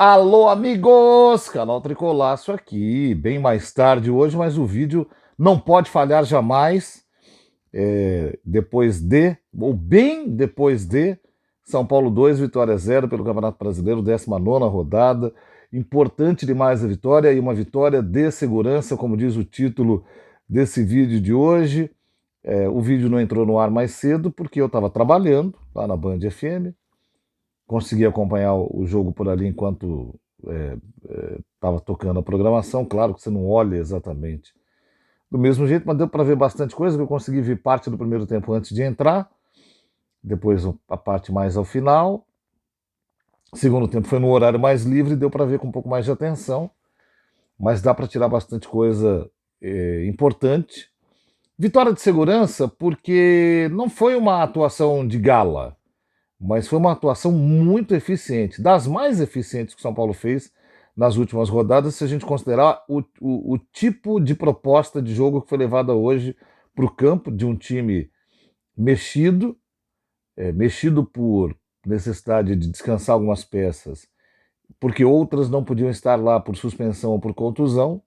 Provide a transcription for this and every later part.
Alô, amigos! Canal Tricolaço aqui, bem mais tarde hoje, mas o vídeo não pode falhar jamais. Depois de, ou bem depois de, São Paulo 2, Vitória 0 pelo Campeonato Brasileiro, 19ª rodada. Importante demais a vitória e uma vitória de segurança, como diz o título desse vídeo de hoje. O vídeo não entrou no ar mais cedo porque eu estava trabalhando lá na Band FM. Consegui acompanhar o jogo por ali enquanto estava tocando a programação. Claro que você não olha exatamente do mesmo jeito, mas deu para ver bastante coisa, que eu consegui ver parte do primeiro tempo antes de entrar, depois a parte mais ao final. Segundo tempo foi no horário mais livre, deu para ver com um pouco mais de atenção, mas dá para tirar bastante coisa importante. Vitória de segurança, porque não foi uma atuação de gala, mas foi uma atuação muito eficiente, das mais eficientes que o São Paulo fez nas últimas rodadas, se a gente considerar o tipo de proposta de jogo que foi levada hoje para o campo, de um time mexido, mexido por necessidade de descansar algumas peças, porque outras não podiam estar lá por suspensão ou por contusão,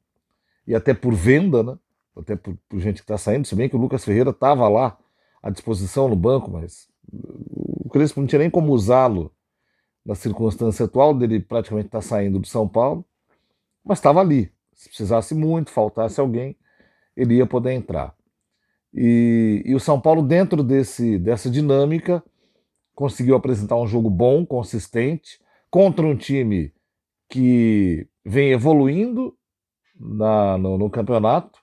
e até por venda, né? Até por gente que está saindo, se bem que o Lucas Ferreira estava lá à disposição no banco, mas o Crespo não tinha nem como usá-lo na circunstância atual dele praticamente estar saindo do São Paulo, mas estava ali. Se precisasse muito, faltasse alguém, ele ia poder entrar. E o São Paulo, dentro dessa dinâmica, conseguiu apresentar um jogo bom, consistente, contra um time que vem evoluindo no campeonato.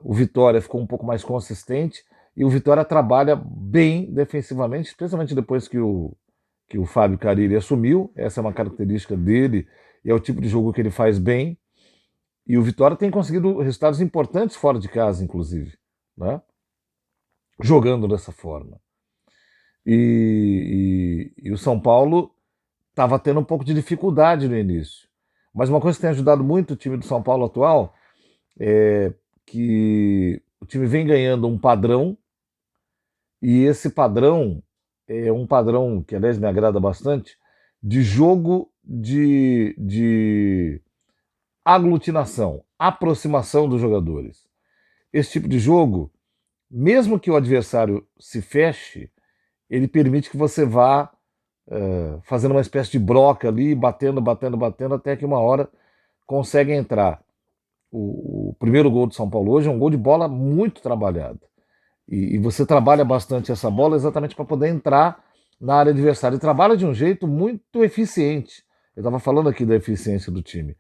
O Vitória ficou um pouco mais consistente e o Vitória trabalha bem defensivamente, especialmente depois que o Fábio Carille assumiu. Essa é uma característica dele e é o tipo de jogo que ele faz bem. E o Vitória tem conseguido resultados importantes fora de casa, inclusive, né? Jogando dessa forma. E o São Paulo estava tendo um pouco de dificuldade no início. Mas uma coisa que tem ajudado muito o time do São Paulo atual é que o time vem ganhando um padrão, e esse padrão é um padrão que, aliás, me agrada bastante, de jogo de aglutinação, aproximação dos jogadores. Esse tipo de jogo, mesmo que o adversário se feche, ele permite que você vá fazendo uma espécie de broca ali, batendo, até que uma hora consegue entrar. O primeiro gol do São Paulo hoje é um gol de bola muito trabalhado. E você trabalha bastante essa bola exatamente para poder entrar na área adversária. E trabalha de um jeito muito eficiente. Eu estava falando aqui da eficiência do time.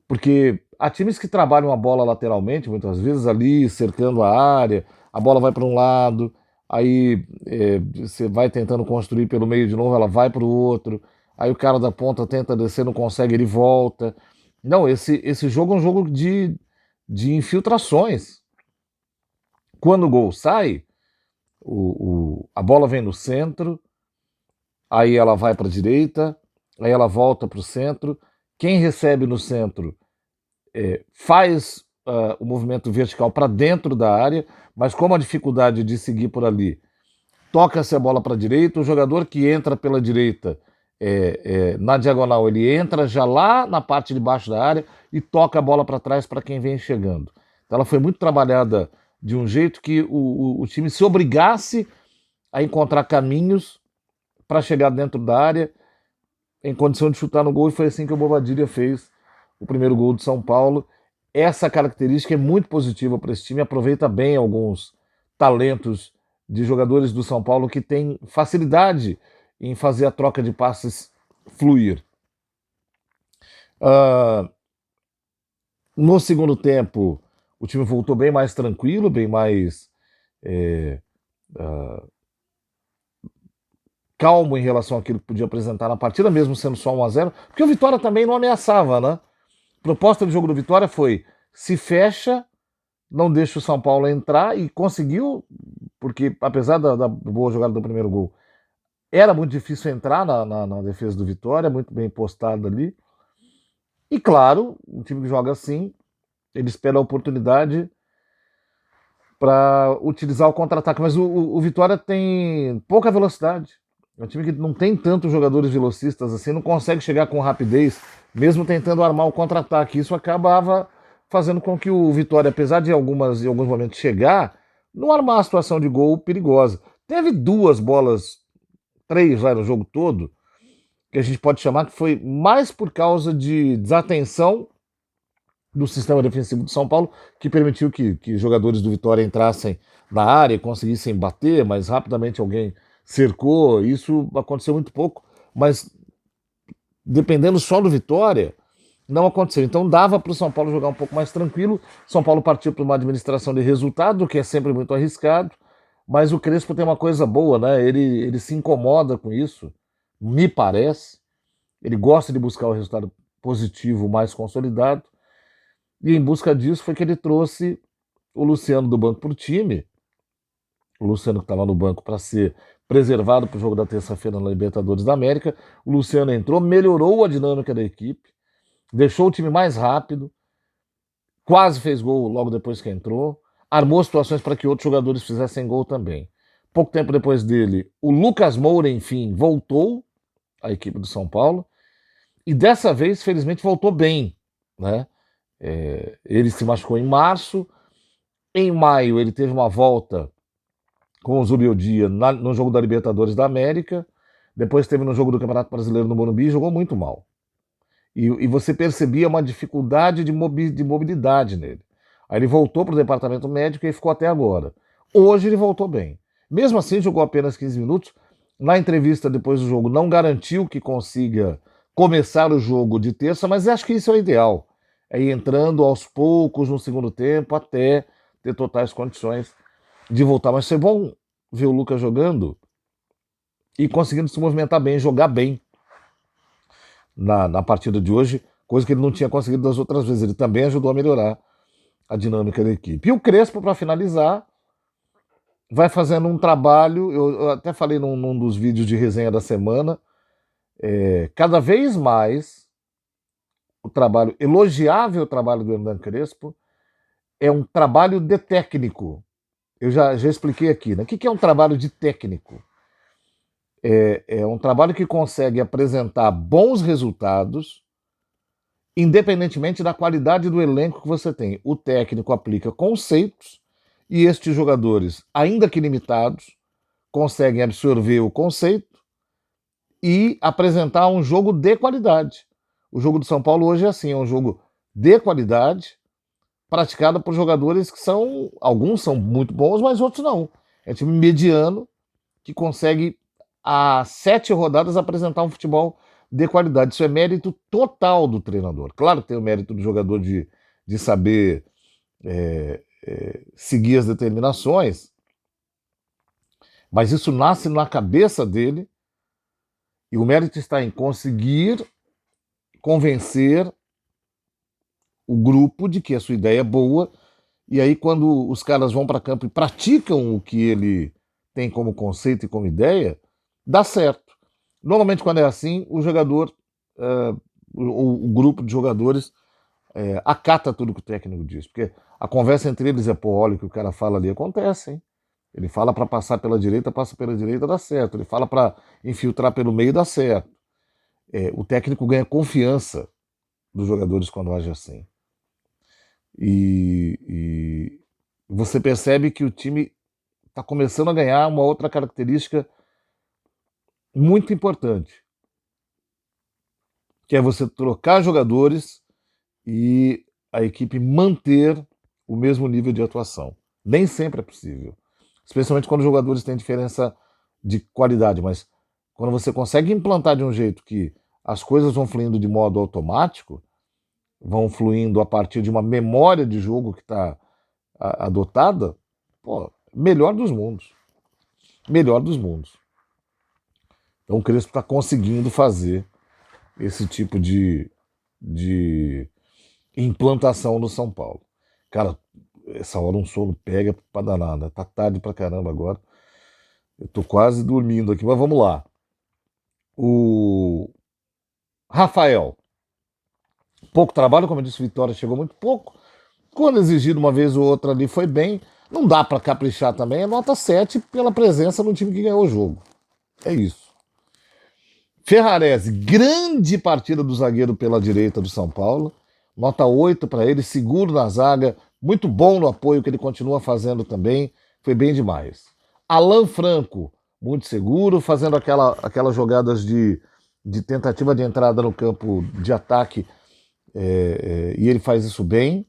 Porque há times que trabalham a bola lateralmente, muitas vezes ali, cercando a área, a bola vai para um lado, aí você vai tentando construir pelo meio de novo, ela vai para o outro, aí o cara da ponta tenta descer, não consegue, ele volta. Não, esse jogo é um jogo de infiltrações. Quando o gol sai, a bola vem no centro, aí ela vai para a direita, aí ela volta para o centro. Quem recebe no centro faz o movimento vertical para dentro da área, mas como a dificuldade de seguir por ali, toca-se a bola para a direita, o jogador que entra pela direita na diagonal, ele entra já lá na parte de baixo da área e toca a bola para trás para quem vem chegando. Então ela foi muito trabalhada de um jeito que o time se obrigasse a encontrar caminhos para chegar dentro da área em condição de chutar no gol, e foi assim que o Bobadilla fez o primeiro gol do São Paulo. Essa característica é muito positiva para esse time, aproveita bem alguns talentos de jogadores do São Paulo que têm facilidade em fazer a troca de passes fluir. No segundo tempo, o time voltou bem mais tranquilo, bem mais calmo em relação àquilo que podia apresentar na partida, mesmo sendo só 1-0, porque o Vitória também não ameaçava, né? A proposta do jogo do Vitória foi: se fecha, não deixa o São Paulo entrar, e conseguiu, porque apesar da boa jogada do primeiro gol, era muito difícil entrar na defesa do Vitória, muito bem postado ali. E claro, um time que joga assim, ele espera a oportunidade para utilizar o contra-ataque, mas o Vitória tem pouca velocidade. É um time que não tem tantos jogadores velocistas assim, não consegue chegar com rapidez, mesmo tentando armar o contra-ataque. Isso acabava fazendo com que o Vitória, apesar de em alguns momentos chegar, não armar a situação de gol perigosa. Teve duas bolas, três lá no jogo todo, que a gente pode chamar que foi mais por causa de desatenção do sistema defensivo do São Paulo, que permitiu que jogadores do Vitória entrassem na área e conseguissem bater, mas rapidamente alguém cercou. Isso aconteceu muito pouco, mas dependendo só do Vitória, não aconteceu. Então dava para o São Paulo jogar um pouco mais tranquilo. São Paulo partiu para uma administração de resultado, o que é sempre muito arriscado, mas o Crespo tem uma coisa boa, né? Ele se incomoda com isso, me parece. Ele gosta de buscar o resultado positivo mais consolidado. E em busca disso foi que ele trouxe o Luciano do banco para o time. O Luciano que estava no banco para ser preservado para o jogo da terça-feira na Libertadores da América. O Luciano entrou, melhorou a dinâmica da equipe, deixou o time mais rápido, quase fez gol logo depois que entrou, armou situações para que outros jogadores fizessem gol também. Pouco tempo depois dele, o Lucas Moura, enfim, voltou à equipe do São Paulo e dessa vez, felizmente, voltou bem, né? Ele se machucou em março. Em maio, ele teve uma volta com o Zubeldia no jogo da Libertadores da América. Depois teve no jogo do Campeonato Brasileiro no Morumbi e jogou muito mal. E você percebia uma dificuldade de mobilidade nele. Aí ele voltou para o departamento médico e ficou até agora. Hoje ele voltou bem. Mesmo assim, jogou apenas 15 minutos. Na entrevista depois do jogo, não garantiu que consiga começar o jogo de terça, mas acho que isso é o ideal. É ir entrando aos poucos no segundo tempo até ter totais condições de voltar. Mas foi bom ver o Lucas jogando e conseguindo se movimentar bem, jogar bem na partida de hoje, coisa que ele não tinha conseguido das outras vezes. Ele também ajudou a melhorar a dinâmica da equipe. E o Crespo, para finalizar, vai fazendo um trabalho, eu até falei num dos vídeos de resenha da semana, cada vez mais o trabalho, elogiável o trabalho do Hernan Crespo, é um trabalho de técnico. Eu já expliquei aqui, né? O que é um trabalho de técnico? É um trabalho que consegue apresentar bons resultados, independentemente da qualidade do elenco que você tem. O técnico aplica conceitos e estes jogadores, ainda que limitados, conseguem absorver o conceito e apresentar um jogo de qualidade. O jogo do São Paulo hoje é assim, é um jogo de qualidade, praticado por jogadores que são, alguns são muito bons, mas outros não. É um time mediano que consegue, a 7 rodadas, apresentar um futebol de qualidade. Isso é mérito total do treinador. Claro que tem o mérito do jogador de saber seguir as determinações, mas isso nasce na cabeça dele e o mérito está em conseguir convencer o grupo de que a sua ideia é boa, e aí quando os caras vão para campo e praticam o que ele tem como conceito e como ideia, dá certo. Normalmente quando é assim, o jogador, o grupo de jogadores acata tudo que o técnico diz, porque a conversa entre eles é, pô, olha o que o cara fala ali acontece, hein? Ele fala para passar pela direita, passa pela direita, dá certo. Ele fala para infiltrar pelo meio, dá certo. O técnico ganha confiança dos jogadores quando age assim. E você percebe que o time está começando a ganhar uma outra característica muito importante, que é você trocar jogadores e a equipe manter o mesmo nível de atuação. Nem sempre é possível, especialmente quando os jogadores têm diferença de qualidade, mas quando você consegue implantar de um jeito que as coisas vão fluindo de modo automático, vão fluindo a partir de uma memória de jogo que está adotada, pô, melhor dos mundos. Melhor dos mundos. Então o Crespo está conseguindo fazer esse tipo de implantação no São Paulo. Cara, essa hora um sono pega pra danar, né? Tá tarde pra caramba agora. Eu tô quase dormindo aqui, mas vamos lá. O Rafael. Pouco trabalho, como eu disse, Vitória chegou muito pouco. Quando exigido uma vez ou outra ali foi bem. Não dá para caprichar também. É nota 7 pela presença no time que ganhou o jogo. É isso. Ferrarese, grande partida do zagueiro pela direita do São Paulo. Nota 8 para ele, seguro na zaga, muito bom no apoio que ele continua fazendo também. Foi bem demais. Alan Franco, muito seguro, fazendo aquelas jogadas de tentativa de entrada no campo de ataque, e ele faz isso bem.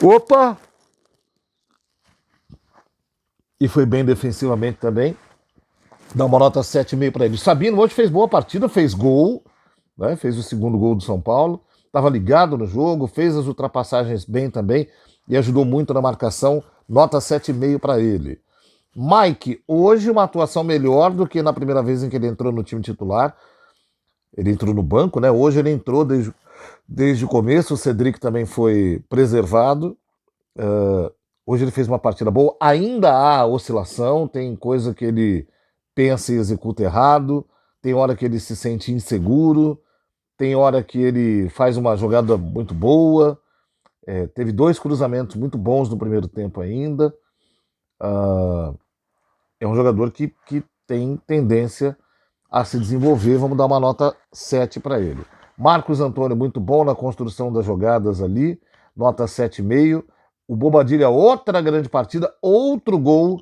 Opa! E foi bem defensivamente também. Dá uma nota 7,5 para ele. Sabino hoje fez boa partida, fez gol, né? Fez o segundo gol do São Paulo. Estava ligado no jogo, fez as ultrapassagens bem também e ajudou muito na marcação. Nota 7,5 para ele. Mike, hoje uma atuação melhor do que na primeira vez em que ele entrou no time titular. Ele entrou no banco, né? Hoje ele entrou desde o começo. O Cedric também foi preservado. Hoje ele fez uma partida boa. Ainda há oscilação, tem coisa que ele pensa e executa errado, tem hora que ele se sente inseguro, tem hora que ele faz uma jogada muito boa. Teve 2 cruzamentos muito bons no primeiro tempo ainda. É um jogador que tem tendência a se desenvolver. Vamos dar uma nota 7 para ele. Marcos Antônio, muito bom na construção das jogadas ali, nota 7,5. O Bobadilha, outra grande partida, outro gol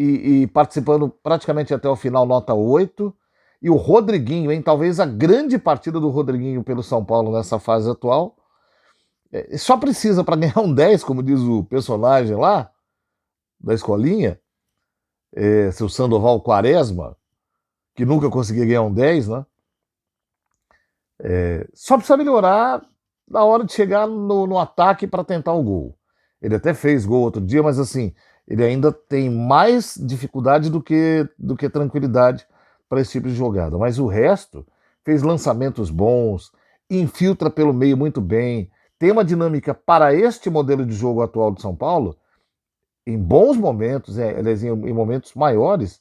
e participando praticamente até o final, nota 8. E o Rodriguinho, hein? Talvez a grande partida do Rodriguinho pelo São Paulo nessa fase atual. Só precisa para ganhar um 10, como diz o personagem lá da escolinha, seu Sandoval Quaresma, que nunca conseguia ganhar um 10, né? Só precisa melhorar na hora de chegar no ataque para tentar o gol. Ele até fez gol outro dia, mas assim, ele ainda tem mais dificuldade do que tranquilidade para esse tipo de jogada. Mas o resto, fez lançamentos bons, infiltra pelo meio muito bem, tem uma dinâmica para este modelo de jogo atual de São Paulo, em bons momentos, aliás, em momentos maiores,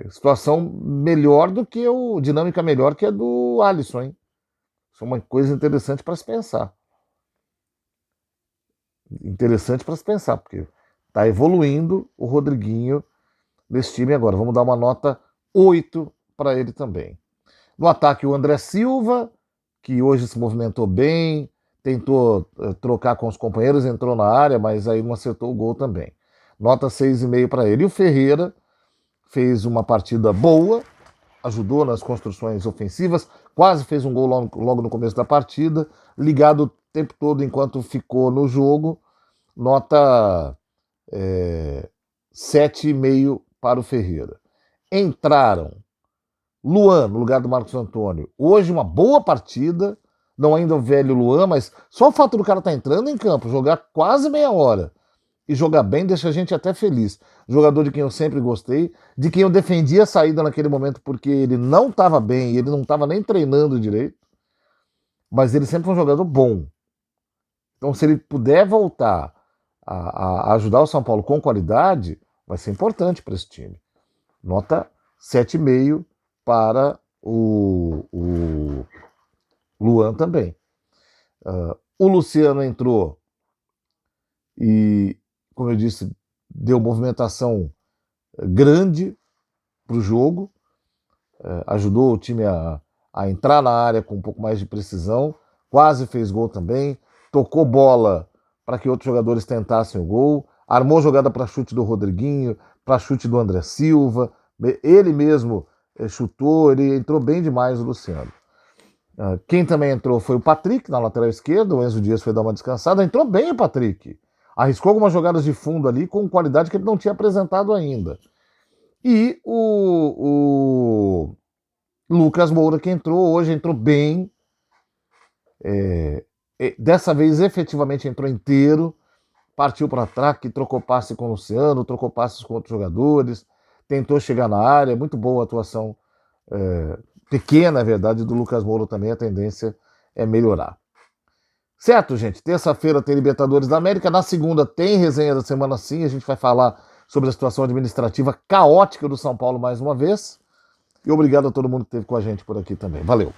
situação melhor do que dinâmica melhor que a do Alisson, hein? Isso é uma coisa interessante para se pensar. Interessante para se pensar, porque está evoluindo o Rodriguinho nesse time agora. Vamos dar uma nota 8 para ele também. No ataque, o André Silva, que hoje se movimentou bem, tentou trocar com os companheiros, entrou na área, mas aí não acertou o gol também. Nota 6,5 para ele. E o Ferreira fez uma partida boa, ajudou nas construções ofensivas, quase fez um gol logo no começo da partida, ligado o tempo todo enquanto ficou no jogo. Nota 7,5 para o Ferreira. Entraram Luan no lugar do Marcos Antônio. Hoje uma boa partida, não ainda o velho Luan, mas só o fato do cara estar entrando em campo, jogar quase meia hora e jogar bem deixa a gente até feliz. Jogador de quem eu sempre gostei, de quem eu defendia a saída naquele momento porque ele não estava bem, ele não estava nem treinando direito, mas ele sempre foi um jogador bom. Então se ele puder voltar a ajudar o São Paulo com qualidade, vai ser importante para esse time. Nota 7,5 para o Luan também. O Luciano entrou e, como eu disse, deu movimentação grande para o jogo, ajudou o time a entrar na área com um pouco mais de precisão, quase fez gol também, tocou bola para que outros jogadores tentassem o gol, armou jogada para chute do Rodriguinho, para chute do André Silva, ele mesmo chutou, ele entrou bem demais, o Luciano. Quem também entrou foi o Patrick, na lateral esquerda, o Enzo Dias foi dar uma descansada, entrou bem o Patrick, arriscou algumas jogadas de fundo ali com qualidade que ele não tinha apresentado ainda. E o Lucas Moura, que entrou hoje, entrou bem, dessa vez efetivamente entrou inteiro, partiu para ataque, trocou passe com o Luciano, trocou passes com outros jogadores, tentou chegar na área, muito boa a atuação, pequena, é verdade, do Lucas Moura também, a tendência é melhorar. Certo, gente? Terça-feira tem Libertadores da América, na segunda tem resenha da semana sim, a gente vai falar sobre a situação administrativa caótica do São Paulo mais uma vez, e obrigado a todo mundo que esteve com a gente por aqui também. Valeu!